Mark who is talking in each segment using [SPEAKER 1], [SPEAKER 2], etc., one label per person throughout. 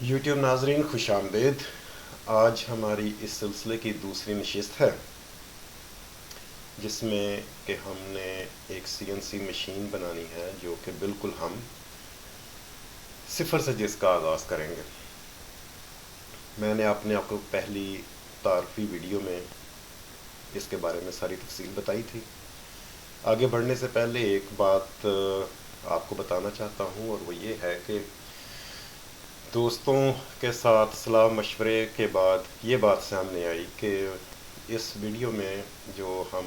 [SPEAKER 1] YouTube नाजरीन खुश आमदेद। आज हमारी इस सिलसिले की दूसरी नशिस्त है जिसमें कि हमने एक सीएनसी मशीन बनानी है जो कि बिल्कुल हम सिफर से जिसका आगाज़ करेंगे। मैंने आपको पहली तारफ़ी वीडियो में इसके बारे में सारी तफसील बताई थी। आगे बढ़ने से पहले एक बात आपको बताना चाहता हूँ, और वो ये है कि दोस्तों के साथ सलाह मशवरे के बाद ये बात सामने आई कि इस वीडियो में जो हम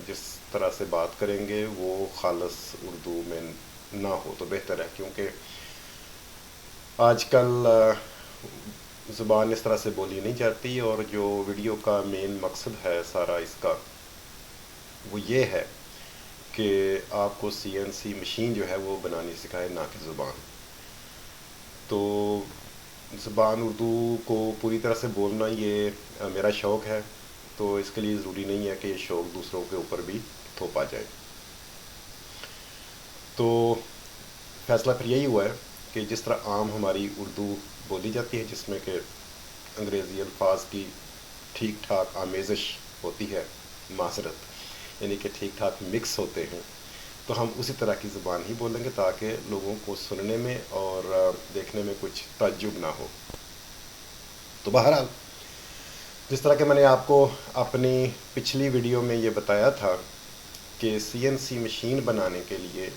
[SPEAKER 1] जिस तरह से बात करेंगे वो खालस उर्दू में ना हो तो बेहतर है, क्योंकि आजकल ज़ुबान इस तरह से बोली नहीं जाती, और जो वीडियो का मेन मकसद है सारा इसका वो ये है कि आपको सीएनसी मशीन जो है वो बनानी सिखाए, ना कि ज़ुबान। तो ज़ुबान उर्दू को पूरी तरह से बोलना ये मेरा शौक़ है, तो इसके लिए ज़रूरी नहीं है कि ये शौक़ दूसरों के ऊपर भी थोपा जाए। तो फ़ैसला फिर यही हुआ है कि जिस तरह आम हमारी उर्दू बोली जाती है, जिसमें कि अंग्रेज़ी अल्फाज की ठीक ठाक आमेज़श होती है, मासरत यानी कि ठीक ठाक मिक्स होते हैं, तो हम उसी तरह की ज़ुबान ही बोलेंगे ताकि लोगों को सुनने में और देखने में कुछ ताज्जुब ना हो। तो बहरहाल, जिस तरह के मैंने आपको अपनी पिछली वीडियो में ये बताया था कि सीएनसी मशीन बनाने के लिए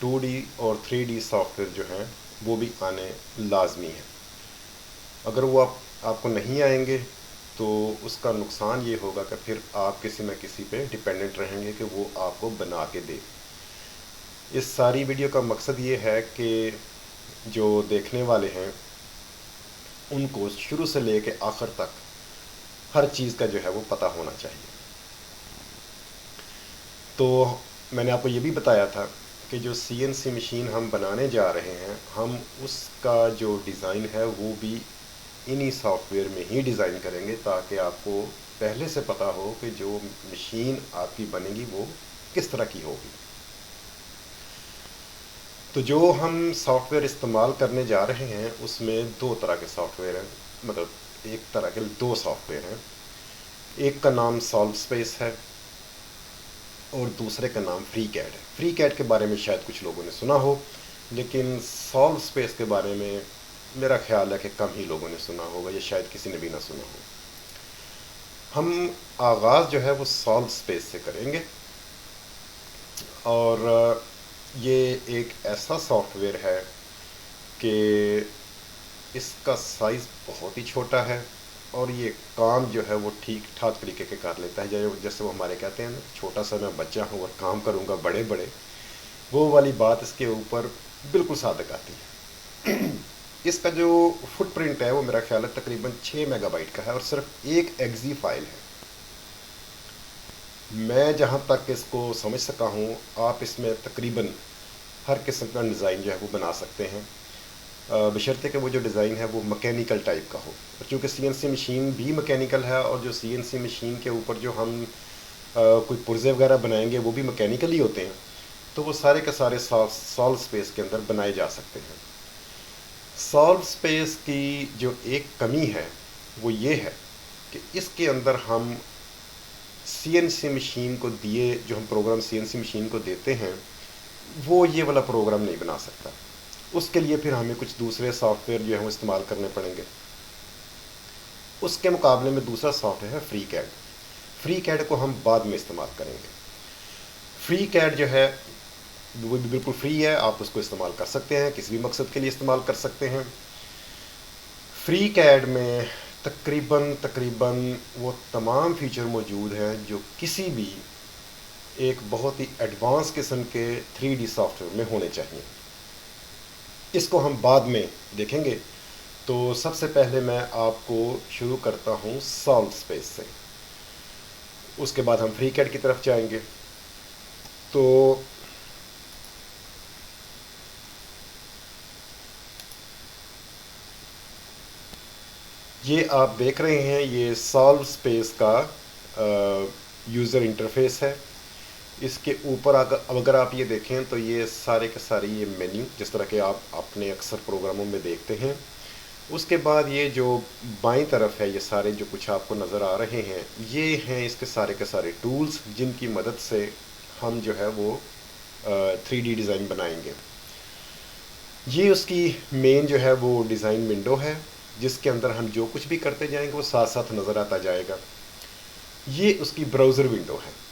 [SPEAKER 1] 2D और 3D सॉफ्टवेयर जो हैं वो भी आने लाजमी है। अगर वो आपको नहीं आएंगे तो उसका नुकसान ये होगा कि फिर आप किसी न किसी पे डिपेंडेंट रहेंगे कि वो आपको बना के दे। इस सारी वीडियो का मकसद ये है कि जो देखने वाले हैं उनको शुरू से लेके आखिर तक हर चीज़ का जो है वो पता होना चाहिए। तो मैंने आपको ये भी बताया था कि जो सीएनसी मशीन हम बनाने जा रहे हैं, हम उसका जो डिज़ाइन है वो भी इन्हीं सॉफ्टवेयर में ही डिज़ाइन करेंगे ताकि आपको पहले से पता हो कि जो मशीन आपकी बनेगी वो किस तरह की होगी। तो जो हम सॉफ्टवेयर इस्तेमाल करने जा रहे हैं उसमें दो तरह के सॉफ्टवेयर हैं, मतलब एक तरह के दो सॉफ्टवेयर हैं। एक का नाम सॉल्व स्पेस है और दूसरे का नाम फ्री कैड है। फ्री कैड के बारे में शायद कुछ लोगों ने सुना हो, लेकिन सॉल्व स्पेस के बारे में मेरा ख्याल है कि कम ही लोगों ने सुना होगा, या शायद किसी ने भी ना सुना हो। हम आगाज़ जो है वो सॉल्व स्पेस से करेंगे, और ये एक ऐसा सॉफ्टवेयर है कि इसका साइज़ बहुत ही छोटा है और ये काम जो है वो ठीक ठाक तरीके के कर लेता है। जैसे वो हमारे कहते हैं ना, छोटा सा मैं बच्चा हूँ और काम करूँगा बड़े बड़े, वो वाली बात इसके ऊपर बिल्कुल सादक आती है। इसका जो फुटप्रिंट है वो मेरा ख्याल है तकरीबन 6 मेगाबाइट का है और सिर्फ एक एक्जी फाइल है। मैं जहाँ तक इसको समझ सका हूँ, आप इसमें तकरीबन हर किस्म का डिज़ाइन जो है वो बना सकते हैं, बशर्ते कि वो जो डिज़ाइन है वो मैकेनिकल टाइप का हो। चूँकि सीएनसी मशीन भी मैकेनिकल है और जो सीएनसी मशीन के ऊपर जो हम कोई पुर्जे वगैरह बनाएंगे वो भी मैकेनिकल ही होते हैं, तो वो सारे के सारे सॉल्व स्पेस के अंदर बनाए जा सकते हैं। सॉल्व स्पेस की जो एक कमी है वो ये है कि इसके अंदर हम सीएनसी मशीन को दिए जो हम प्रोग्राम सीएनसी मशीन को देते हैं वो ये वाला प्रोग्राम नहीं बना सकता। उसके लिए फिर हमें कुछ दूसरे सॉफ्टवेयर जो है वो इस्तेमाल करने पड़ेंगे। उसके मुकाबले में दूसरा सॉफ्टवेयर है फ्री कैड। फ्री कैड को हम बाद में इस्तेमाल करेंगे। फ्री कैड जो है वो भी बिल्कुल फ्री है, आप उसको इस्तेमाल कर सकते हैं, किसी भी मकसद के लिए इस्तेमाल कर सकते हैं। फ्री कैड में तकरीबन वो तमाम फीचर मौजूद हैं जो किसी भी एक बहुत ही एडवांस किस्म के 3D सॉफ्टवेयर में होने चाहिए। इसको हम बाद में देखेंगे। तो सबसे पहले मैं आपको शुरू करता हूँ सॉल्व स्पेस से, उसके बाद हम फ्री कैड की तरफ जाएंगे। तो ये आप देख रहे हैं, ये सॉल्व स्पेस का यूज़र इंटरफेस है। इसके ऊपर अगर आप ये देखें तो ये सारे के सारे ये मेन्यू जिस तरह के आप अपने अक्सर प्रोग्रामों में देखते हैं। उसके बाद ये जो बाईं तरफ है, ये सारे जो कुछ आपको नज़र आ रहे हैं, ये हैं इसके सारे के सारे टूल्स जिनकी मदद से हम जो है वो 3D डिज़ाइन बनाएंगे। ये उसकी मेन जो है वो डिज़ाइन विंडो है, जिसके अंदर हम जो कुछ भी करते जाएंगे वो साथ साथ नज़र आता जाएगा। ये उसकी ब्राउज़र विंडो है।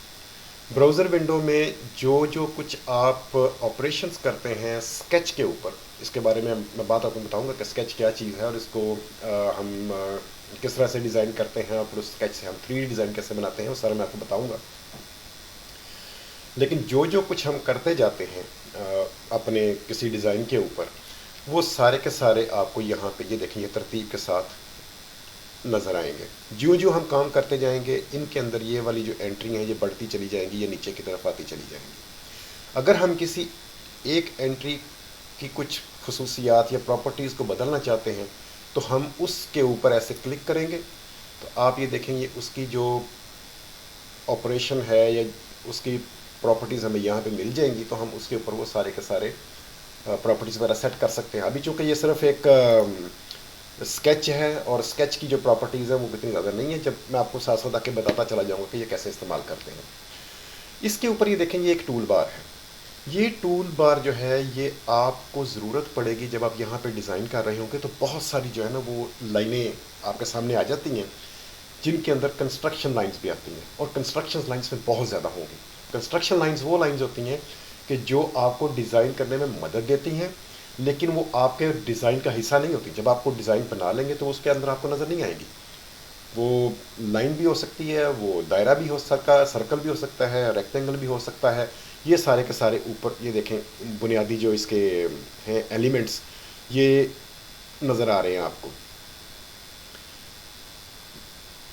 [SPEAKER 1] ब्राउज़र विंडो में जो जो कुछ आप ऑपरेशंस करते हैं स्केच के ऊपर, इसके बारे में मैं बात आपको बताऊंगा कि स्केच क्या चीज़ है और इसको हम किस तरह से डिज़ाइन करते हैं और उस स्केच से हम 3D डिज़ाइन कैसे बनाते हैं, वो सारा मैं आपको बताऊंगा। लेकिन जो जो कुछ हम करते जाते हैं अपने किसी डिज़ाइन के ऊपर, वो सारे के सारे आपको यहाँ पे ये देखें, ये तरतीब के साथ नज़र आएंगे। ज्यों ज्यों हम काम करते जाएंगे इनके अंदर ये वाली जो एंट्री हैं ये बढ़ती चली जाएंगी, ये नीचे की तरफ आती चली जाएंगी। अगर हम किसी एक एंट्री की कुछ खसूसियात या प्रॉपर्टीज़ को बदलना चाहते हैं तो हम उसके ऊपर ऐसे क्लिक करेंगे तो आप ये देखेंगे उसकी जो ऑपरेशन है या उसकी प्रॉपर्टीज़ हमें यहाँ पे मिल जाएंगी, तो हम उसके ऊपर वो सारे के सारे प्रॉपर्टीज़ वगैरह सेट कर सकते हैं। अभी चूँकि ये सिर्फ एक स्केच है और स्केच की जो प्रॉपर्टीज़ हैं वो इतनी ज़्यादा नहीं है, जब मैं आपको साथ साथ आके बताता चला जाऊँगा कि ये कैसे इस्तेमाल करते हैं। इसके ऊपर ये देखेंगे एक टूल बार है। ये टूल बार जो है ये आपको ज़रूरत पड़ेगी जब आप यहाँ पे डिज़ाइन कर रहे होंगे, तो बहुत सारी जो है ना वो लाइनें आपके सामने आ जाती हैं जिनके अंदर कंस्ट्रक्शन लाइंस भी आती हैं, और कंस्ट्रक्शन लाइंस में बहुत ज़्यादा होंगी। कंस्ट्रक्शन लाइंस वो लाइंस होती हैं कि जो आपको डिज़ाइन करने में मदद देती हैं, लेकिन वो आपके डिज़ाइन का हिस्सा नहीं होती। जब आपको डिज़ाइन बना लेंगे तो उसके अंदर आपको नज़र नहीं आएगी। वो लाइन भी हो सकती है, वो दायरा भी हो सकता है, सर्कल भी हो सकता है, रेक्टेंगल भी हो सकता है। ये सारे के सारे ऊपर ये देखें बुनियादी जो इसके हैं एलिमेंट्स ये नज़र आ रहे हैं आपको।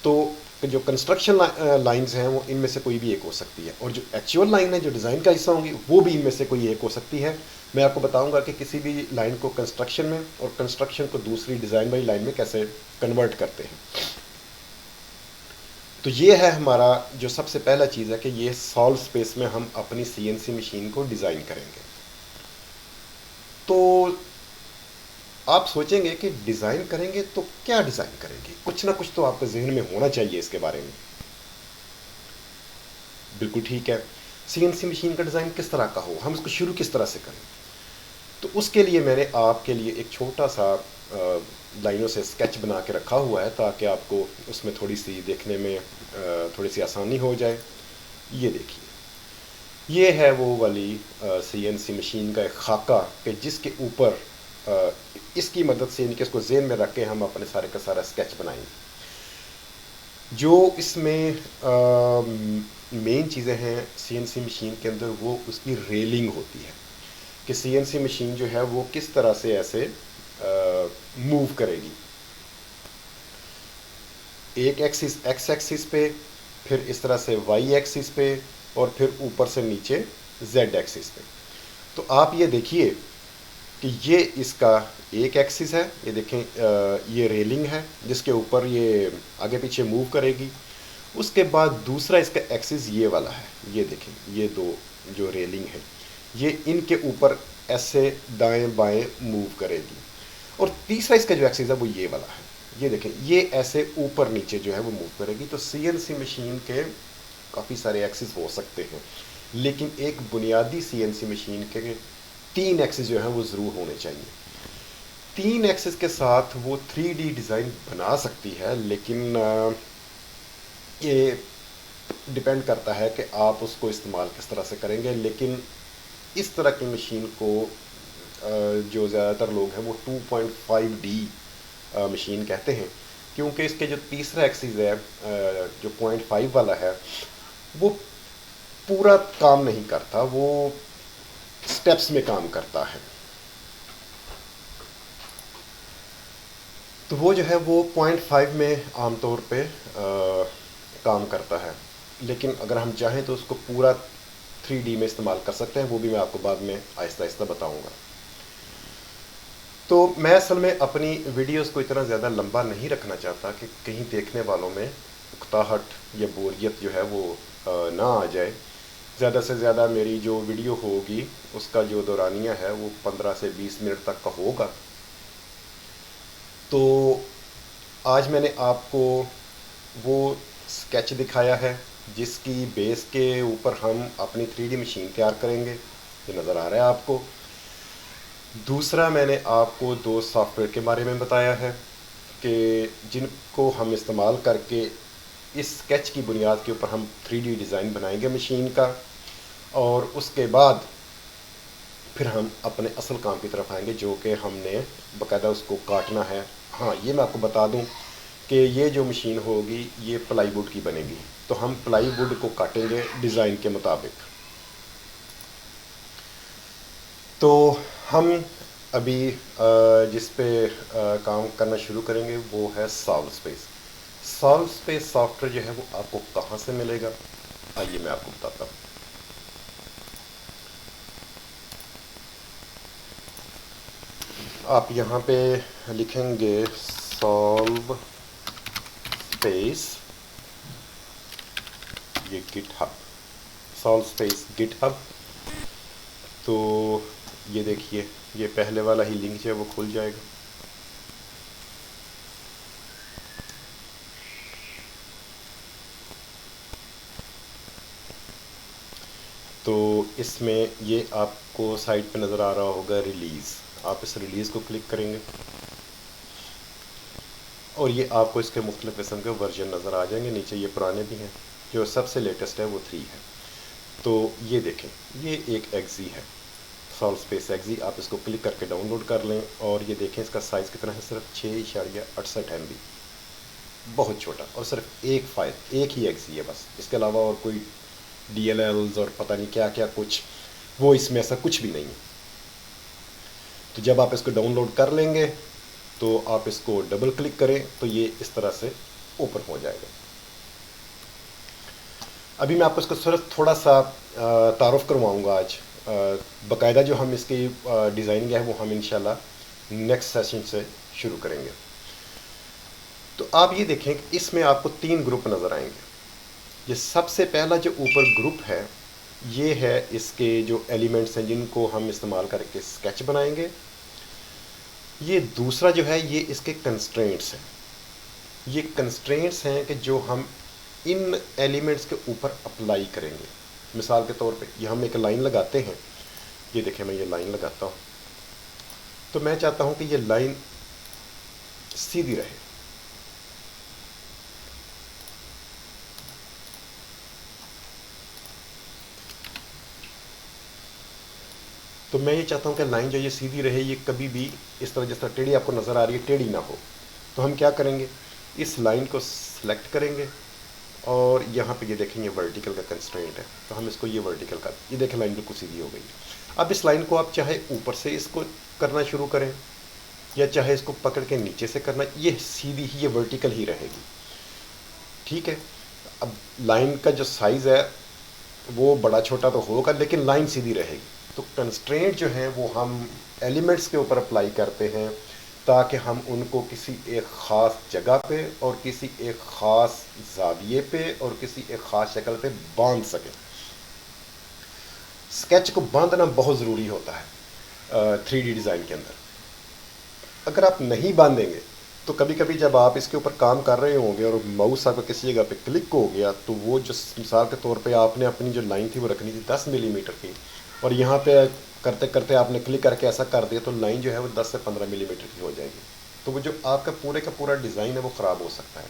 [SPEAKER 1] तो जो कंस्ट्रक्शन लाइंस हैं वो इनमें से कोई भी एक हो सकती है, और जो एक्चुअल लाइन है जो डिज़ाइन का हिस्सा होंगी वो भी इनमें से कोई एक हो सकती है। मैं आपको बताऊंगा कि किसी भी लाइन को कंस्ट्रक्शन में और कंस्ट्रक्शन को दूसरी डिज़ाइन वाली लाइन में कैसे कन्वर्ट करते हैं। तो ये है हमारा जो सबसे पहला चीज़ है कि ये सॉल्व स्पेस में हम अपनी CNC मशीन को डिज़ाइन करेंगे। तो आप सोचेंगे कि डिज़ाइन करेंगे तो क्या डिज़ाइन करेंगे, कुछ ना कुछ तो आपके जहन में होना चाहिए इसके बारे में। बिल्कुल ठीक है, CNC मशीन का डिज़ाइन किस तरह का हो, हम इसको शुरू किस तरह से करें। तो उसके लिए मैंने आपके लिए एक छोटा सा लाइनों से स्केच बना के रखा हुआ है ताकि आपको उसमें थोड़ी सी देखने में थोड़ी सी आसानी हो जाए। ये देखिए, ये है वो वाली CNC मशीन का एक खाका कि जिसके ऊपर इसकी मदद से इनके इसको जेन में रख के हम अपने सारे का सारा स्केच बनाएंगे। जो इसमें मेन चीज़ें हैं CNC मशीन के अंदर वो उसकी रेलिंग होती है कि CNC मशीन जो है वो किस तरह से ऐसे मूव करेगी। एक एक्सिस X एक्सिस पे, फिर इस तरह से Y एक्सिस पे, और फिर ऊपर से नीचे Z एक्सिस पे। तो आप ये देखिए कि ये इसका एक एक्सिस है, ये देखें ये रेलिंग है जिसके ऊपर ये आगे पीछे मूव करेगी। उसके बाद दूसरा इसका एक्सिस ये वाला है, ये देखें ये दो जो रेलिंग है ये इनके ऊपर ऐसे दाएं बाएं मूव करेगी। और तीसरा इसका जो एक्सिस है वो ये वाला है, ये देखें ये ऐसे ऊपर नीचे जो है वो मूव करेगी। तो CNC मशीन के काफ़ी सारे एक्सिस हो सकते हैं, लेकिन एक बुनियादी CNC मशीन के 3 एक्सिस जो है वो ज़रूर होने चाहिए। 3 एक्सिस के साथ वो 3D डिज़ाइन बना सकती है, लेकिन ये डिपेंड करता है कि आप उसको इस्तेमाल किस तरह से करेंगे। लेकिन इस तरह की मशीन को जो ज़्यादातर लोग हैं वो 2.5D मशीन कहते हैं, क्योंकि इसके जो तीसरा एक्सिस है जो 0.5 वाला है वो पूरा काम नहीं करता, वो स्टेप्स में काम करता है। तो वो जो है वो 0.5 में आमतौर पे काम करता है, लेकिन अगर हम चाहें तो उसको पूरा 3D में इस्तेमाल कर सकते हैं, वो भी मैं आपको बाद में आहिस्ता आहिस्ता बताऊंगा। तो मैं असल में अपनी वीडियोस को इतना ज़्यादा लंबा नहीं रखना चाहता कि कहीं देखने वालों में उकताहट या बोरियत जो है वो ना आ जाए। ज़्यादा से ज़्यादा मेरी जो वीडियो होगी उसका जो दौरानिया है वो 15 से 20 मिनट तक का होगा। तो आज मैंने आपको वो स्केच दिखाया है जिसकी बेस के ऊपर हम अपनी 3D मशीन तैयार करेंगे, ये नज़र आ रहा है आपको। दूसरा मैंने आपको दो सॉफ्टवेयर के बारे में बताया है कि जिनको हम इस्तेमाल करके इस स्केच की बुनियाद के ऊपर हम 3D डिज़ाइन बनाएंगे मशीन का, और उसके बाद फिर हम अपने असल काम की तरफ आएंगे जो कि हमने बाकायदा उसको काटना है। हाँ, ये मैं आपको बता दूं कि ये जो मशीन होगी ये प्लाईवुड की बनेगी, तो हम प्लाईवुड को काटेंगे डिज़ाइन के मुताबिक। तो हम अभी जिस पे काम करना शुरू करेंगे वो है solve space. Solve space software जो है वो आपको कहाँ से मिलेगा, आइए मैं आपको बताता हूँ। आप यहाँ पे लिखेंगे सॉल्व स्पेस, ये गिटहब, सॉल्व स्पेस गिटहब। तो ये देखिए, ये पहले वाला ही लिंक जो है वो खुल जाएगा। तो इसमें ये आपको साइट पे नज़र आ रहा होगा रिलीज़, आप इस रिलीज़ को क्लिक करेंगे और ये आपको इसके मुख्तलिफ़ किस्म के वर्जन नज़र आ जाएंगे। नीचे ये पुराने भी हैं, जो सबसे लेटेस्ट है वो 3 है। तो ये देखें, ये एक एक्जी है, सॉल्व स्पेस एक्जी। आप इसको क्लिक करके डाउनलोड कर लें और ये देखें इसका साइज़ कितना है, सिर्फ 6.68 MB, बहुत छोटा, और सिर्फ एक फाइल, एक ही एक्जी है बस, इसके अलावा और कोई DLLs और पता नहीं क्या क्या कुछ, वो इसमें ऐसा कुछ भी नहीं है। तो जब आप इसको डाउनलोड कर लेंगे तो आप इसको डबल क्लिक करें तो ये इस तरह से ओपन हो जाएगा। अभी मैं आपको इसको सिर्फ थोड़ा सा तारुफ करवाऊंगा आज। बाकायदा जो हम इसकी डिज़ाइनिंग है वो हम इंशाल्लाह नेक्स्ट सेशन से शुरू करेंगे। तो आप ये देखें कि इसमें आपको 3 ग्रुप नज़र आएंगे। ये सबसे पहला जो ऊपर ग्रुप है ये है इसके जो एलिमेंट्स हैं जिनको हम इस्तेमाल करके स्केच बनाएंगे। ये दूसरा जो है ये इसके कंस्ट्रेंट्स हैं, ये कंस्ट्रेंट्स हैं कि जो हम इन एलिमेंट्स के ऊपर अप्लाई करेंगे। मिसाल के तौर पे ये हम एक लाइन लगाते हैं, ये देखें मैं ये लाइन लगाता हूँ, तो मैं चाहता हूँ कि ये लाइन सीधी रहे। तो मैं ये चाहता हूँ कि लाइन जो ये सीधी रहे, ये कभी भी इस तरह जिस तरह टेढ़ी आपको नज़र आ रही है टेढ़ी ना हो। तो हम क्या करेंगे, इस लाइन को सिलेक्ट करेंगे और यहाँ पे ये देखेंगे वर्टिकल का कंस्ट्रेंट है, तो हम इसको ये वर्टिकल का, ये देखें लाइन बिल्कुल सीधी हो गई। अब इस लाइन को आप चाहे ऊपर से इसको करना शुरू करें या चाहे इसको पकड़ के नीचे से करना, ये सीधी ही, ये वर्टिकल ही रहेगी। ठीक है, अब लाइन का जो साइज़ है वो बड़ा छोटा तो होगा लेकिन लाइन सीधी रहेगी। तो कंस्ट्रेंट जो है वो हम एलिमेंट्स के ऊपर अप्लाई करते हैं ताकि हम उनको किसी एक ख़ास जगह पे और किसी एक ख़ास जाविये पे और किसी एक ख़ास शक्ल पे बांध सकें। स्केच को बांधना बहुत ज़रूरी होता है 3D डिज़ाइन के अंदर। अगर आप नहीं बांधेंगे तो कभी कभी जब आप इसके ऊपर काम कर रहे होंगे और माउस आपका किसी जगह पे क्लिक हो गया तो वो जो मिसाल के तौर पे आपने अपनी जो लाइन थी वो रखनी थी 10 मिलीमीटर की, और यहाँ पे करते करते आपने क्लिक करके ऐसा कर दिया तो लाइन जो है वो 10 से 15 मिलीमीटर की हो जाएगी। तो वो जो आपका पूरे का पूरा डिज़ाइन है वो ख़राब हो सकता है।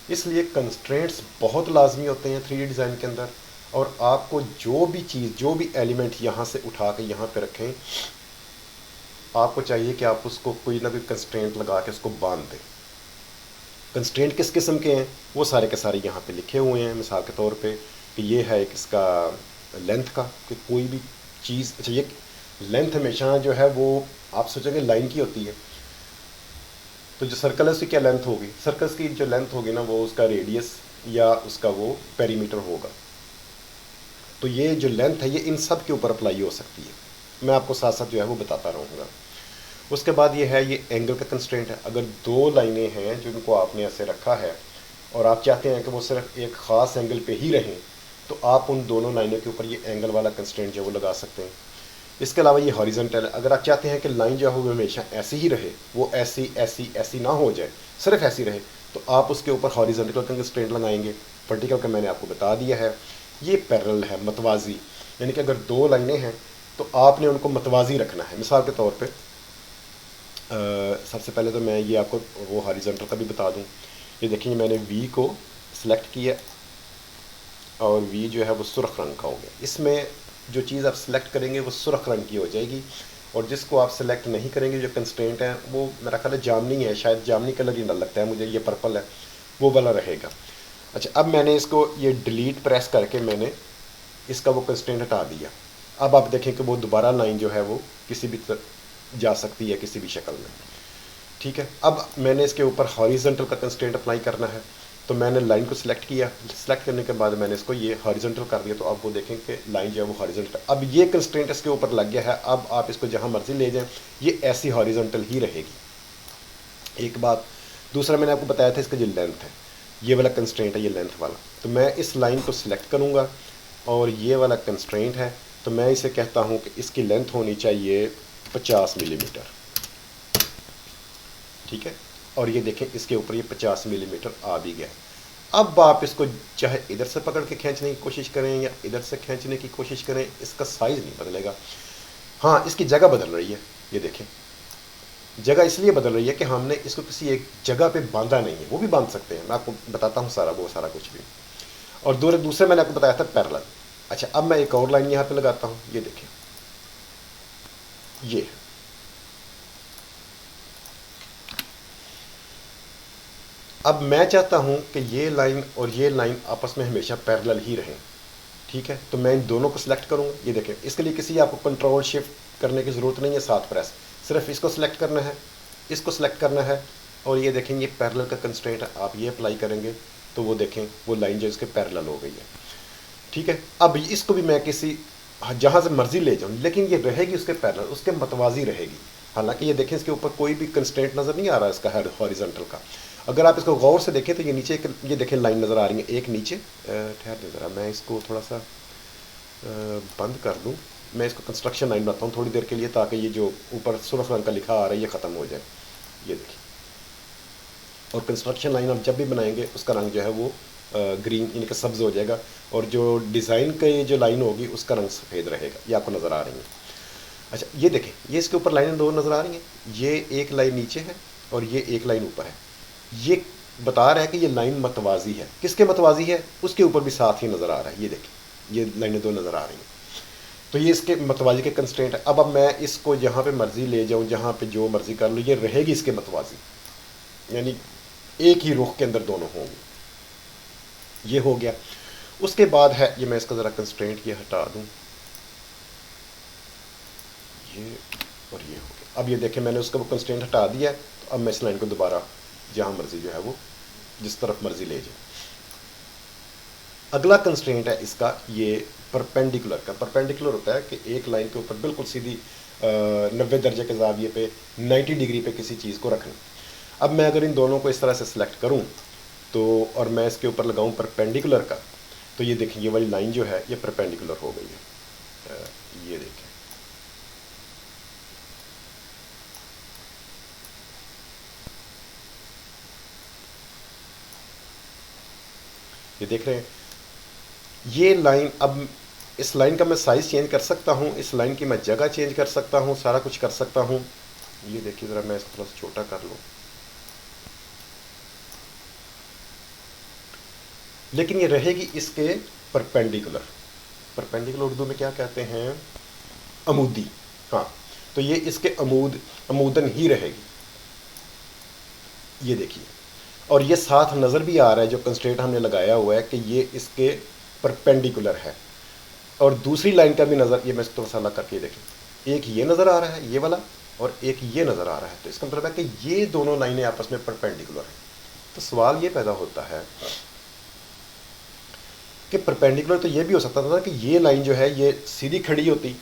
[SPEAKER 1] इसलिए कंस्ट्रेंट्स बहुत लाजमी होते हैं 3D डिज़ाइन के अंदर, और आपको जो भी चीज़, जो भी एलिमेंट यहाँ से उठा के यहाँ पे रखें, आपको चाहिए कि आप उसको कोई ना कोई कंस्ट्रेंट लगा के उसको बांध दें। कंस्ट्रेंट किस किस्म के हैं वो सारे के सारे यहाँ पे लिखे हुए हैं। मिसाल के तौर पे कि ये है एक इसका लेंथ का, कि कोई भी चीज़, अच्छा ये लेंथ हमेशा जो है वो आप सोचेंगे लाइन की होती है, तो जो सर्कल है उसकी क्या लेंथ होगी, सर्कल्स की जो लेंथ होगी ना वो उसका रेडियस या उसका वो पेरीमीटर होगा। तो ये जो लेंथ है ये इन सब के ऊपर अप्लाई हो सकती है, मैं आपको साथ साथ जो है वो बताता रहूँगा। उसके बाद ये है, ये एंगल का कंस्ट्रेंट है। अगर दो लाइनें हैं जिनको आपने ऐसे रखा है और आप चाहते हैं कि वो सिर्फ एक ख़ास एंगल पे ही रहें, तो आप उन दोनों लाइनों के ऊपर ये एंगल वाला कंस्ट्रेंट जो है वो लगा सकते हैं। इसके अलावा ये हॉरिजॉन्टल है, अगर आप चाहते हैं कि लाइन जो है वो हमेशा ऐसी ही रहे, वो ऐसी ऐसी ऐसी ना हो जाए, सिर्फ ऐसी रहे, तो आप उसके ऊपर हॉरिजॉन्टल का कंस्ट्रेंट लगाएंगे। वर्टिकल का मैंने आपको बता दिया है, ये पैरेलल है, मतवाजी, यानी कि अगर दो लाइनें हैं तो आपने उनको मतवाजी रखना है। मिसाल के तौर पे सबसे पहले तो मैं ये आपको वो हॉरिजॉन्टल का भी बता दूं। ये देखिए मैंने वी को सिलेक्ट किया और वी जो है वो सुर्ख रंग का हो गया। इसमें जो चीज़ आप सिलेक्ट करेंगे वो सुर्ख रंग की हो जाएगी, और जिसको आप सिलेक्ट नहीं करेंगे, जो कंस्ट्रेंट है वो मेरा ख्याल है जामनी है, शायद जामनी कलर ही ना लगता है मुझे, ये पर्पल है, वो वाला रहेगा। अच्छा, अब मैंने इसको ये डिलीट प्रेस करके मैंने इसका वो कंस्ट्रेंट हटा दिया। अब आप देखें कि वो दोबारा लाइन जो है वो किसी भी जा सकती है किसी भी शक्ल में। ठीक है, अब मैंने इसके ऊपर हॉरिजॉन्टल का कंस्ट्रेंट अप्लाई करना है, तो मैंने लाइन को सिलेक्ट किया। सिलेक्ट करने के बाद मैंने इसको ये हॉरिजॉन्टल कर दिया, तो आप वो देखें कि लाइन जो है वो हॉरिजॉन्टल, अब ये कंस्ट्रेंट इसके ऊपर लग गया है। अब आप इसको जहाँ मर्जी ले जाएं, ये ऐसी हॉरिजॉन्टल ही रहेगी। एक बात, दूसरा मैंने आपको बताया था इसका जो लेंथ है, ये वाला कंस्ट्रेंट है, ये लेंथ वाला, तो मैं इस लाइन को सिलेक्ट करूँगा और ये वाला कंस्ट्रेंट है, तो मैं इसे कहता हूँ कि इसकी लेंथ होनी चाहिए 50 मिलीमीटर। ठीक है, और ये देखें इसके ऊपर ये 50 मिलीमीटर आ भी गया। अब आप इसको चाहे इधर से पकड़ के खींचने की कोशिश करें या इधर से खींचने की कोशिश करें, इसका साइज़ नहीं बदलेगा। हाँ, इसकी जगह बदल रही है, ये देखें जगह इसलिए बदल रही है कि हमने इसको किसी एक जगह पे बांधा नहीं है। वो भी बांध सकते हैं, मैं आपको बताता हूँ सारा वो सारा कुछ भी। और दूसरे मैंने आपको बताया था पैरेलल। अच्छा, अब मैं एक और लाइन यहाँ पे लगाता हूँ, ये देखें, ये अब मैं चाहता हूँ कि ये लाइन और ये लाइन आपस में हमेशा पैरेलल ही रहें। ठीक है, तो मैं इन दोनों को सिलेक्ट करूँगा। ये देखें, इसके लिए किसी आपको कंट्रोल शिफ्ट करने की ज़रूरत नहीं है, 7 प्रेस, सिर्फ इसको सिलेक्ट करना है, इसको सिलेक्ट करना है, और ये देखें ये पैरेलल का कंस्ट्रेंट है, आप ये अप्लाई करेंगे तो वो देखें वो लाइन जो इसके पैरेलल हो गई है। ठीक है, अब इसको भी मैं किसी जहाँ से मर्जी ले जाऊँ, लेकिन ये रहेगी उसके पैरेलल, उसके मतवाजी रहेगी। हालांकि ये देखें इसके ऊपर कोई भी कंस्ट्रेंट नज़र नहीं आ रहा इसका हॉरिजॉन्टल का। अगर आप इसको गौर से देखें तो ये नीचे ये देखें लाइन नज़र आ रही है, एक नीचे, ठहर दे ज़रा, मैं इसको थोड़ा सा बंद कर दूँ। मैं इसको कंस्ट्रक्शन लाइन बनाता हूँ थोड़ी देर के लिए, ताकि ये जो ऊपर सुर्ख रंग का लिखा आ रहा है ये ख़त्म हो जाए। ये देखिए, और कंस्ट्रक्शन लाइन आप जब भी बनाएंगे उसका रंग जो है वो ग्रीन इनका सब्ज़ हो जाएगा, और जो डिज़ाइन का ये जो लाइन होगी उसका रंग सफ़ेद रहेगा। ये आपको नज़र आ रही है। अच्छा, ये देखें, ये इसके ऊपर लाइनें दो नज़र आ रही हैं, ये एक लाइन नीचे है और ये एक लाइन ऊपर है। ये बता रहा है कि ये लाइन मतवाजी है। किसके मतवाजी है, उसके ऊपर भी साथ ही नज़र आ रहा है। ये देखें, ये लाइनें दो नज़र आ रही हैं, तो ये इसके मतवाजी के कंस्ट्रेंट है। अब मैं इसको जहाँ पे मर्जी ले जाऊँ, जहाँ पे जो मर्जी कर लूँ, ये रहेगी इसके मतवाजी, यानी एक ही रुख के अंदर दोनों होंगे। ये हो गया। उसके बाद है ये, मैं इसका ज़रा कंस्ट्रेंट ये हटा दूँ, ये और ये हो गया। अब ये देखें मैंने उसका वो कंस्ट्रेंट हटा दिया, तो अब मैं इस लाइन को दोबारा जहाँ मर्जी जो है वो जिस तरफ मर्जी ले जाए। अगला कंस्ट्रेंट है इसका ये परपेंडिकुलर का। परपेंडिकुलर होता है कि एक लाइन के ऊपर बिल्कुल सीधी 90 दर्जे के ज़ाविये पे 90 डिग्री पे किसी चीज़ को रखना। अब मैं अगर इन दोनों को इस तरह से सिलेक्ट करूं तो, और मैं इसके ऊपर लगाऊं परपेंडिकुलर का, तो ये देखें ये वाली लाइन जो है ये परपेंडिकुलर हो गई है। ये देखें, ये देख रहे हैं ये लाइन। अब इस लाइन का मैं साइज़ चेंज कर सकता हूँ, इस लाइन की मैं जगह चेंज कर सकता हूँ, सारा कुछ कर सकता हूँ। ये देखिए ज़रा, मैं इसको थोड़ा सा छोटा कर लूँ, लेकिन ये रहेगी इसके परपेंडिकुलर। परपेंडिकुलर उर्दू में क्या कहते हैं, अमूदी। हाँ, तो ये इसके अमूदन ही रहेगी। ये देखिए, और ये साथ नज़र भी आ रहा है जो कंस्ट्रेंट हमने लगाया हुआ है कि ये इसके परपेंडिकुलर है। और दूसरी लाइन का भी नज़र, ये मैं इसको थोड़ा सा अलग करके देखें, एक ये नज़र आ रहा है ये वाला, और एक ये नज़र आ रहा है, तो इसका मतलब है कि ये दोनों लाइनें आपस में परपेंडिकुलर हैं। तो सवाल ये पैदा होता है कि परपेंडिकुलर तो ये भी हो सकता था कि ये लाइन जो है ये सीधी खड़ी होती,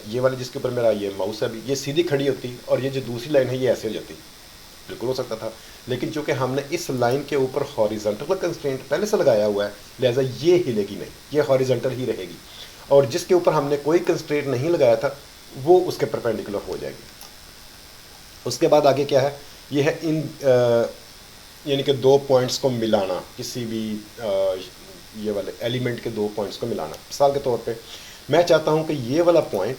[SPEAKER 1] ये वाली जिसके ऊपर मेरा ये माउस है अभी, ये सीधी खड़ी होती, और ये जो दूसरी लाइन है ये ऐसे हो जाती। बिल्कुल हो सकता था, लेकिन चूंकि हमने इस लाइन के ऊपर हॉरिजॉन्टल कंस्ट्रेंट पहले से लगाया हुआ है, लिहाजा ये हिलेगी नहीं, ये हॉरिजॉन्टल ही रहेगी। और जिसके ऊपर हमने कोई कंस्ट्रेंट नहीं लगाया था वो उसके परपेंडिकुलर हो जाएगी। उसके बाद आगे क्या है, ये है इन यानी कि दो पॉइंट्स को मिलाना, किसी भी ये वाले एलिमेंट के दो पॉइंट्स को मिलाना। मिसाल के तौर पे मैं चाहता हूँ कि ये वाला पॉइंट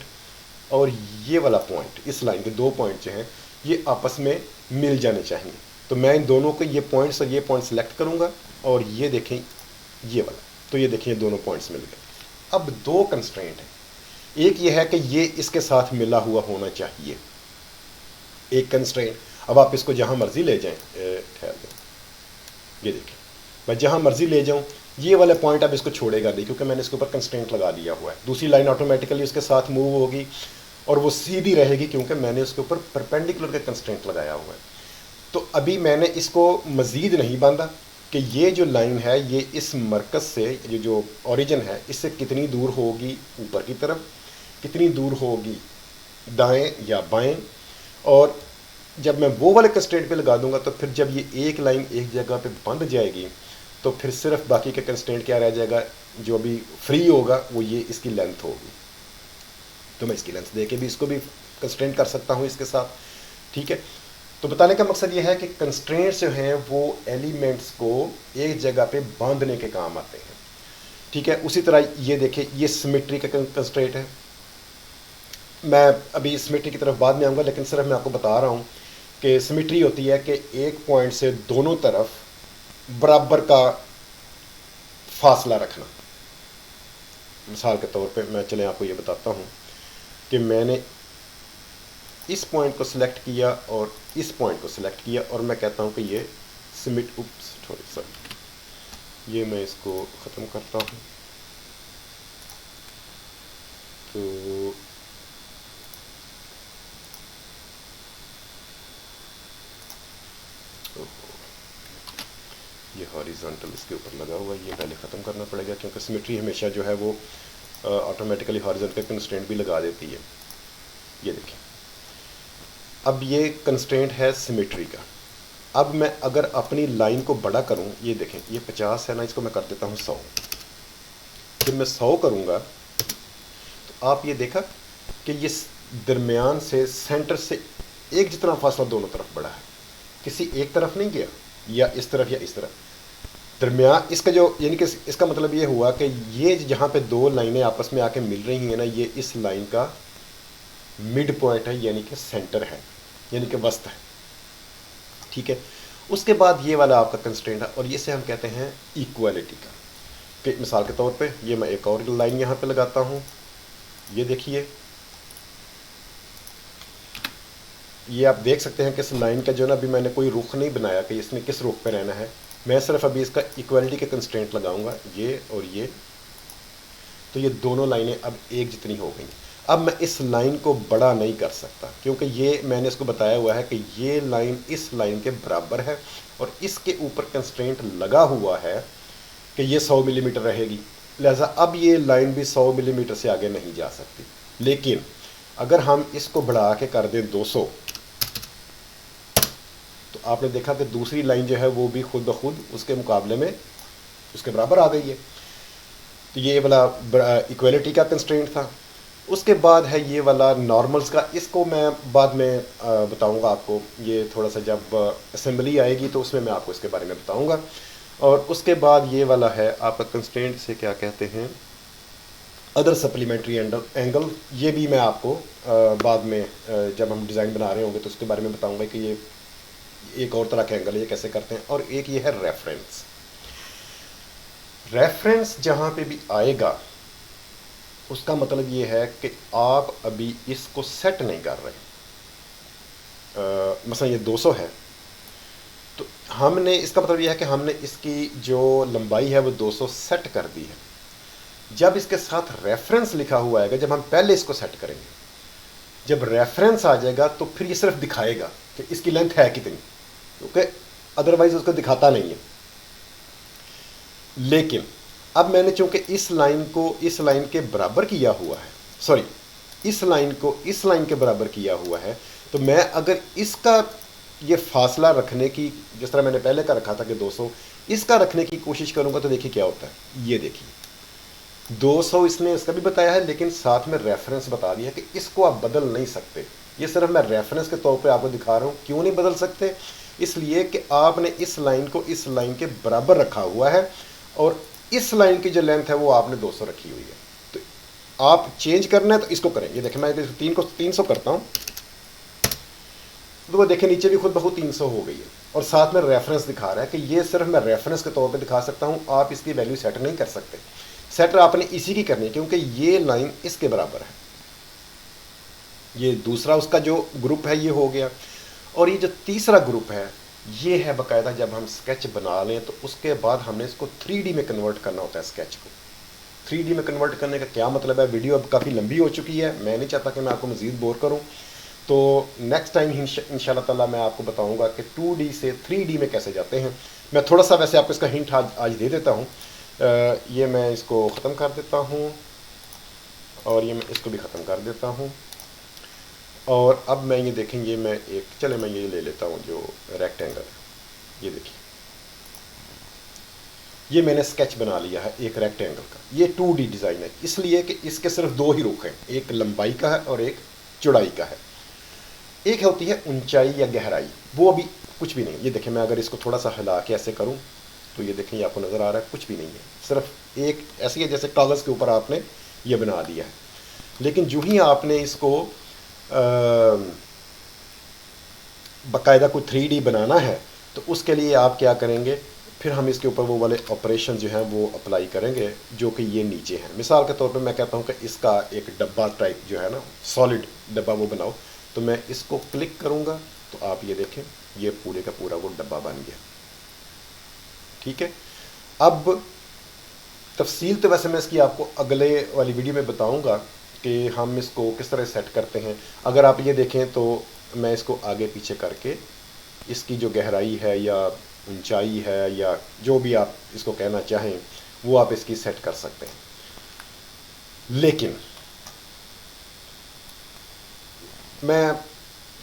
[SPEAKER 1] और ये वाला पॉइंट, इस लाइन के दो पॉइंट जो हैं ये आपस में मिल जाने चाहिए। तो मैं इन दोनों को, ये पॉइंट्स और ये पॉइंट सेलेक्ट करूँगा और ये देखें ये वाला, तो ये देखें ये दोनों पॉइंट्स मिल गए। अब दो कंस्ट्रेंट हैं, एक ये है कि ये इसके साथ मिला हुआ होना चाहिए, एक कंस्ट्रेंट। अब आप इसको जहाँ मर्जी ले जाएं, ठहर दें, ये देखें मैं जहाँ मर्जी ले जाऊँ ये वाला पॉइंट अब इसको छोड़ेगा नहीं, क्योंकि मैंने इसके ऊपर कंस्ट्रेंट लगा दिया हुआ है। दूसरी लाइन ऑटोमेटिकली उसके साथ मूव होगी और वो सीधी रहेगी, क्योंकि मैंने उसके ऊपर परपेंडिकुलर का कंस्ट्रेंट लगाया हुआ है। तो अभी मैंने इसको मज़ीद नहीं बांधा कि ये जो लाइन है ये इस मरकज़ से, ये जो ओरिजिन है इससे कितनी दूर होगी ऊपर की तरफ, कितनी दूर होगी दाएं या बाएं। और जब मैं वो वाले कंस्ट्रेंट पे लगा दूंगा तो फिर जब ये एक लाइन एक जगह पे बंध जाएगी तो फिर सिर्फ बाकी का कंस्ट्रेंट क्या रह जाएगा, जो अभी फ्री होगा वो ये इसकी लेंथ होगी। तो मैं इसकी लेंथ दे के भी इसको भी कंस्ट्रेंट कर सकता हूँ इसके साथ, ठीक है। तो बताने का मकसद ये है कि कंस्ट्रेंट्स जो हैं वो एलिमेंट्स को एक जगह पे बांधने के काम आते हैं, ठीक है। उसी तरह ये देखें, ये सिमेट्री का कंस्ट्रेंट है। मैं अभी सिमेट्री की तरफ बाद में आऊँगा, लेकिन सिर्फ मैं आपको बता रहा हूँ कि सिमेट्री होती है कि एक पॉइंट से दोनों तरफ बराबर का फासला रखना। मिसाल के तौर पे मैं चले आपको ये बताता हूँ कि मैंने इस पॉइंट को सिलेक्ट किया और इस पॉइंट को सिलेक्ट किया और मैं कहता हूँ कि ये ये मैं इसको ख़त्म करता हूँ। तो ये हॉरिजॉन्टल इसके ऊपर लगा हुआ है, ये पहले ख़त्म करना पड़ेगा, क्योंकि सिमेट्री हमेशा जो है वो ऑटोमेटिकली हॉरिजॉन्टल कंस्ट्रेंट भी लगा देती है। ये देखिए, अब ये कंस्ट्रेंट है सिमेट्री का। अब मैं अगर अपनी लाइन को बड़ा करूं, ये देखें ये 50 है ना, इसको मैं कर देता हूं 100। जब मैं 100 करूंगा तो आप ये देखा कि ये दरमियान से, सेंटर से एक जितना फासला दोनों तरफ बढ़ा है, किसी एक तरफ नहीं गया, या इस तरफ या इस तरफ। दरमियान इसका जो, यानी कि इसका मतलब ये हुआ कि ये जहाँ पे दो लाइनें आपस में आके मिल रही हैं ना, ये इस लाइन का मिड पॉइंट है, यानी कि सेंटर है, यानी कि वस्त है, ठीक है। उसके बाद ये वाला आपका कंस्ट्रेंट है और इसे हम कहते हैं इक्वालिटी का। कि मिसाल के तौर पे ये मैं एक और लाइन यहाँ पे लगाता हूँ, ये देखिए, ये आप देख सकते हैं कि इस लाइन का जो ना अभी मैंने कोई रुख नहीं बनाया कि इसने किस रुख पे रहना है, मैं सिर्फ अभी इसका इक्वालिटी के कंस्ट्रेंट लगाऊंगा, ये और ये, तो ये दोनों लाइनें अब एक जितनी हो गई। अब मैं इस लाइन को बड़ा नहीं कर सकता, क्योंकि ये मैंने इसको बताया हुआ है कि ये लाइन इस लाइन के बराबर है और इसके ऊपर कंस्ट्रेंट लगा हुआ है कि ये 100 मिलीमीटर रहेगी, लिहाजा अब ये लाइन भी 100 मिलीमीटर से आगे नहीं जा सकती। लेकिन अगर हम इसको बढ़ा के कर दें 200, तो आपने देखा कि दूसरी लाइन जो है वो भी खुद ब खुद उसके मुकाबले में उसके बराबर आ गई है। तो ये वाला इक्वलिटी का कंस्ट्रेंट था। उसके बाद है ये वाला नॉर्मल्स का, इसको मैं बाद में बताऊंगा आपको, ये थोड़ा सा जब असेंबली आएगी तो उसमें मैं आपको इसके बारे में बताऊंगा। और उसके बाद ये वाला है आपका कंस्ट्रेंट से क्या कहते हैं, अदर सप्लीमेंट्री एंगल। ये भी मैं आपको बाद में जब हम डिज़ाइन बना रहे होंगे तो उसके बारे में बताऊंगा कि ये एक और तरह का एंगल है, ये कैसे करते हैं। और एक ये है रेफरेंस। रेफरेंस जहाँ पे भी आएगा उसका मतलब ये है कि आप अभी इसको सेट नहीं कर रहे। मसलन ये 200 है, तो हमने, इसका मतलब यह है कि हमने इसकी जो लंबाई है वो 200 सेट कर दी है। जब इसके साथ रेफरेंस लिखा हुआ आएगा, जब हम पहले इसको सेट करेंगे, जब रेफरेंस आ जाएगा तो फिर ये सिर्फ दिखाएगा कि इसकी लेंथ है कितनी, क्योंकि अदरवाइज उसको दिखाता नहीं है। लेकिन अब मैंने चूंकि इस लाइन को इस लाइन के बराबर किया हुआ है, सॉरी, इस लाइन को इस लाइन के बराबर किया हुआ है, तो मैं अगर इसका ये फासला रखने की, जिस तरह मैंने पहले का रखा था कि 200, इसका रखने की कोशिश करूँगा तो देखिए क्या होता है। ये देखिए 200 इसने इसका भी बताया है, लेकिन साथ में रेफरेंस बता दिया कि इसको आप बदल नहीं सकते। ये सिर्फ मैं रेफरेंस के तौर पे आपको दिखा रहा हूँ। क्यों नहीं बदल सकते? इसलिए कि आपने इस लाइन को इस लाइन के बराबर रखा हुआ है, और इस लाइन की जो लेंथ है वो आपने 200 रखी हुई है। तो आप चेंज करना है तो इसको करें। ये देखें, मैं 300 करता हूँ तो वो देखें नीचे भी खुद ब खुद 300 हो गई है, और साथ में रेफरेंस दिखा रहा है कि ये सिर्फ मैं रेफरेंस के तौर पे दिखा सकता हूँ, आप इसकी वैल्यू सेट नहीं कर सकते। सेट आपने इसी की करनी है, क्योंकि ये लाइन इसके बराबर है। ये दूसरा उसका जो ग्रुप है ये हो गया, और ये जो तीसरा ग्रुप है ये है बाकायदा जब हम स्केच बना लें तो उसके बाद हमने इसको 3D में कन्वर्ट करना होता है। स्केच को 3D में कन्वर्ट करने का क्या मतलब है? वीडियो अब काफ़ी लंबी हो चुकी है, मैं नहीं चाहता कि मैं आपको मज़ीद बोर करूं, तो नेक्स्ट टाइम इंशाल्लाह ताला मैं आपको बताऊंगा कि 2D से 3D में कैसे जाते हैं। मैं थोड़ा सा वैसे आपको इसका हिंट आज दे देता हूँ। ये मैं इसको ख़त्म कर देता हूँ, और ये मैं इसको भी ख़त्म कर देता हूँ, और अब मैं ये देखेंगे, मैं एक चले मैं ये ले लेता हूँ जो रेक्टेंगल है। ये देखिए, ये मैंने स्केच बना लिया है एक रेक्टेंगल का। ये 2D डिज़ाइन है, इसलिए कि इसके सिर्फ दो ही रुख हैं, एक लंबाई का है और एक चौड़ाई का है। एक होती है ऊंचाई या गहराई, वो अभी कुछ भी नहीं। ये देखें, मैं अगर इसको थोड़ा सा हिला के ऐसे करूँ तो ये देखें, ये आपको नज़र आ रहा है, कुछ भी नहीं है, सिर्फ एक ऐसी है जैसे कागज़ के ऊपर आपने ये बना दिया है। लेकिन जो ही आपने इसको बाकायदा कोई 3D बनाना है तो उसके लिए आप क्या करेंगे, फिर हम इसके ऊपर वो वाले ऑपरेशन जो हैं वो अप्लाई करेंगे जो कि ये नीचे हैं। मिसाल के तौर पे मैं कहता हूँ कि इसका एक डब्बा टाइप जो है ना, सॉलिड डब्बा वो बनाओ, तो मैं इसको क्लिक करूँगा तो आप ये देखें, ये पूरे का पूरा वो डब्बा बन गया। ठीक है, अब तफसील तो वैसे मैं इसकी आपको अगले वाली वीडियो में बताऊँगा कि हम इसको किस तरह सेट करते हैं। अगर आप ये देखें तो मैं इसको आगे पीछे करके इसकी जो गहराई है या ऊंचाई है या जो भी आप इसको कहना चाहें वो आप इसकी सेट कर सकते हैं। लेकिन मैं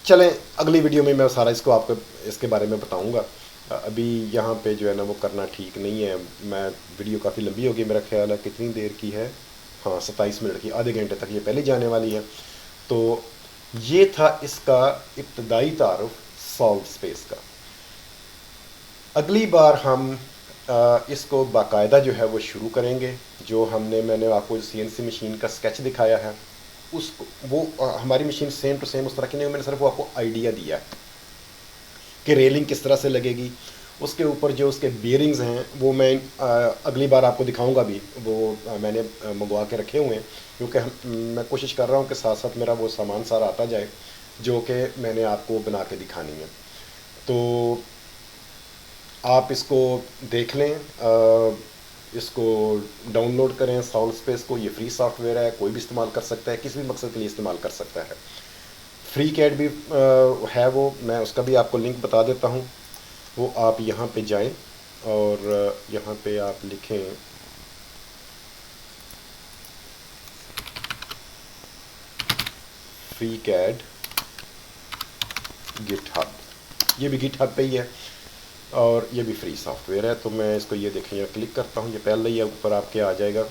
[SPEAKER 1] चलें अगली वीडियो में मैं सारा इसको आपको इसके बारे में बताऊंगा। अभी यहाँ पे जो है ना वो करना ठीक नहीं है। मैं वीडियो काफ़ी लंबी होगी, मेरा ख्याल है कितनी देर की है, हाँ 27 मिनट की, आधे घंटे तक ये पहले जाने वाली है। तो ये था इसका इब्तदाई तारुफ सॉल्व स्पेस का। अगली बार हम इसको बाकायदा जो है वो शुरू करेंगे। जो मैंने आपको CNC मशीन का स्केच दिखाया है उसको, वो हमारी मशीन सेम टू सेम उस तरह की नहीं, मैंने सिर्फ वो आपको आइडिया दिया है कि रेलिंग किस तरह से लगेगी। उसके ऊपर जो उसके बियरिंग्स हैं वो मैं अगली बार आपको दिखाऊंगा भी, वो मैंने मंगवा के रखे हुए हैं, क्योंकि मैं कोशिश कर रहा हूँ कि साथ साथ मेरा वो सामान सारा आता जाए जो कि मैंने आपको बना के दिखानी है। तो आप इसको देख लें, इसको डाउनलोड करें सॉल्व स्पेस को। ये फ्री सॉफ्टवेयर है, कोई भी इस्तेमाल कर सकता है, किसी भी मकसद के लिए इस्तेमाल कर सकता है। फ्री कैड भी है वो, मैं उसका भी आपको लिंक बता देता हूँ। वो आप यहाँ पे जाएं और यहाँ पे आप लिखें फ्री कैड गिटहब, ये भी गिटहब पे ही है और ये भी फ्री सॉफ्टवेयर है। तो मैं इसको ये देखें, यहाँ क्लिक करता हूँ, ये पहले ही ऊपर आपके आ जाएगा,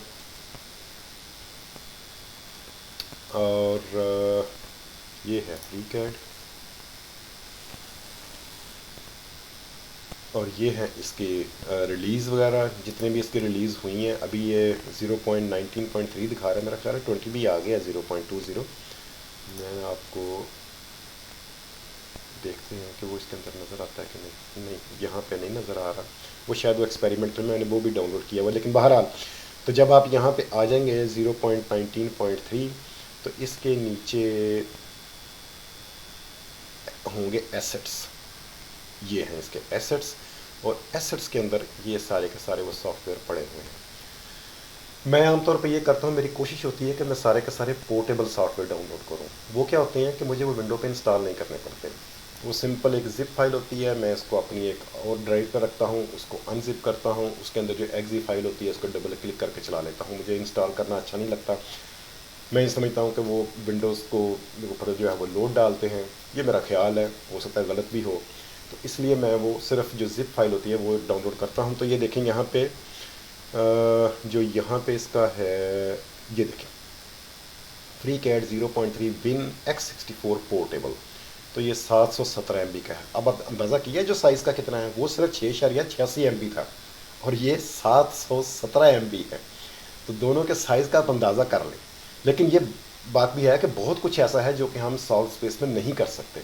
[SPEAKER 1] और ये है फ्री कैड, और ये है इसके रिलीज़ वगैरह जितने भी इसकी रिलीज़ हुई हैं। अभी ये 0.19.3 दिखा रहा है, मेरा ख्याल है 20 भी आ गया, 0.20। मैं आपको देखते हैं कि वो इसके अंदर नज़र आता है कि नहीं। नहीं, यहाँ पे नहीं नज़र आ रहा, वो शायद वो एक्सपेरिमेंट में मैंने वो भी डाउनलोड किया हुआ। लेकिन बहरहाल, तो जब आप यहाँ पे आ जाएंगे 0.19.3 तो इसके नीचे होंगे एसेट्स, ये हैं इसके एसेट्स, और एसेट्स के अंदर ये सारे के सारे वो सॉफ्टवेयर पड़े हुए हैं। मैं आमतौर पे ये करता हूँ, मेरी कोशिश होती है कि मैं सारे के सारे पोर्टेबल सॉफ्टवेयर डाउनलोड करूँ। वो क्या होते हैं कि मुझे वो विंडो पे इंस्टॉल नहीं करने पड़ते, वो सिंपल एक जिप फाइल होती है, मैं इसको अपनी एक और ड्राइव पर रखता हूँ, उसको अनजिप करता हूँ, उसके अंदर जो एक्जी फाइल होती है उसको डबल क्लिक करके चला लेता हूँ। मुझे इंस्टॉल करना अच्छा नहीं लगता, मैं ये समझता हूँ कि वो विंडोज़ को ऊपर जो है वो लोड डालते हैं, ये मेरा ख्याल है, हो सकता है गलत भी हो। तो इसलिए मैं वो सिर्फ जो ज़िप फाइल होती है वो डाउनलोड करता हूँ। तो ये देखें यहाँ पे जो यहाँ पे इसका है, ये देखें FreeCAD 0.3 विन X64 पोर्टेबल। तो ये 717 MB का है। अब आप अंदाज़ा किया जो साइज़ का कितना है, वो सिर्फ 6.86 MB था और ये 717 MB है। तो दोनों के साइज़ का आप अंदाज़ा कर लें। लेकिन ये बात भी है कि बहुत कुछ ऐसा है जो कि हम सॉल्व स्पेस में नहीं कर सकते,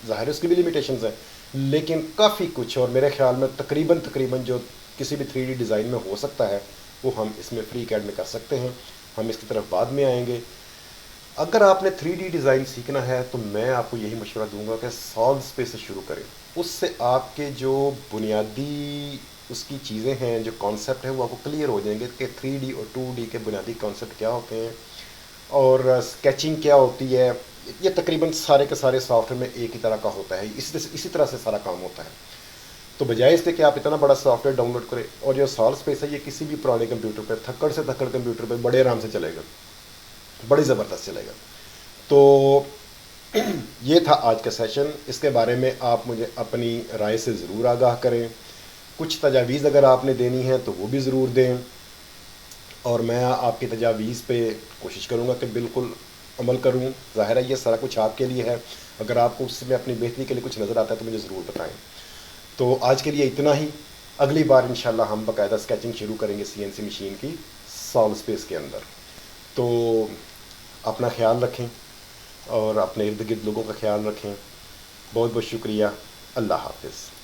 [SPEAKER 1] ज़ाहिर है उसकी भी लिमिटेशंस हैं, लेकिन काफ़ी कुछ, और मेरे ख्याल में तकरीबन तकरीबन जो किसी भी 3D डिज़ाइन में हो सकता है वो हम इसमें FreeCAD में कर सकते हैं। हम इसकी तरफ बाद में आएंगे। अगर आपने 3D डिज़ाइन सीखना है तो मैं आपको यही मशवरा दूंगा कि सॉल्व स्पेस से शुरू करें। उससे आपके जो बुनियादी उसकी चीज़ें हैं, जो कॉन्सेप्ट है, वो आपको क्लियर हो जाएंगे कि 3D और 2D के बुनियादी कॉन्सेप्ट क्या होते हैं और स्केचिंग क्या होती है। ये तकरीबन सारे के सारे सॉफ्टवेयर में एक ही तरह का होता है, इसी तरह से सारा काम होता है। तो बजाय इसके कि आप इतना बड़ा सॉफ्टवेयर डाउनलोड करें, और जो सॉल्व स्पेस है ये किसी भी पुराने कंप्यूटर पर, थक्कड़ से थक्कड़ कंप्यूटर पर बड़े आराम से चलेगा, बड़ी ज़बरदस्त चलेगा। तो ये था आज का सेशन। इसके बारे में आप मुझे अपनी राय से ज़रूर आगाह करें। कुछ तजावीज़ अगर आपने देनी है तो वो भी ज़रूर दें, और मैं आपकी तजावीज़ पे कोशिश करूँगा कि बिल्कुल अमल करूँ। ज़ाहिर है ये सारा कुछ आपके लिए है, अगर आपको उसमें अपनी बेहतरी के लिए कुछ नज़र आता है तो मुझे ज़रूर बताएं। तो आज के लिए इतना ही। अगली बार इंशाल्लाह हम बाकायदा स्केचिंग शुरू करेंगे CNC मशीन की सॉल्व स्पेस के अंदर। तो अपना ख्याल रखें और अपने इर्द गिर्द लोगों का ख्याल रखें। बहुत बहुत शुक्रिया। अल्लाह हाफिज़।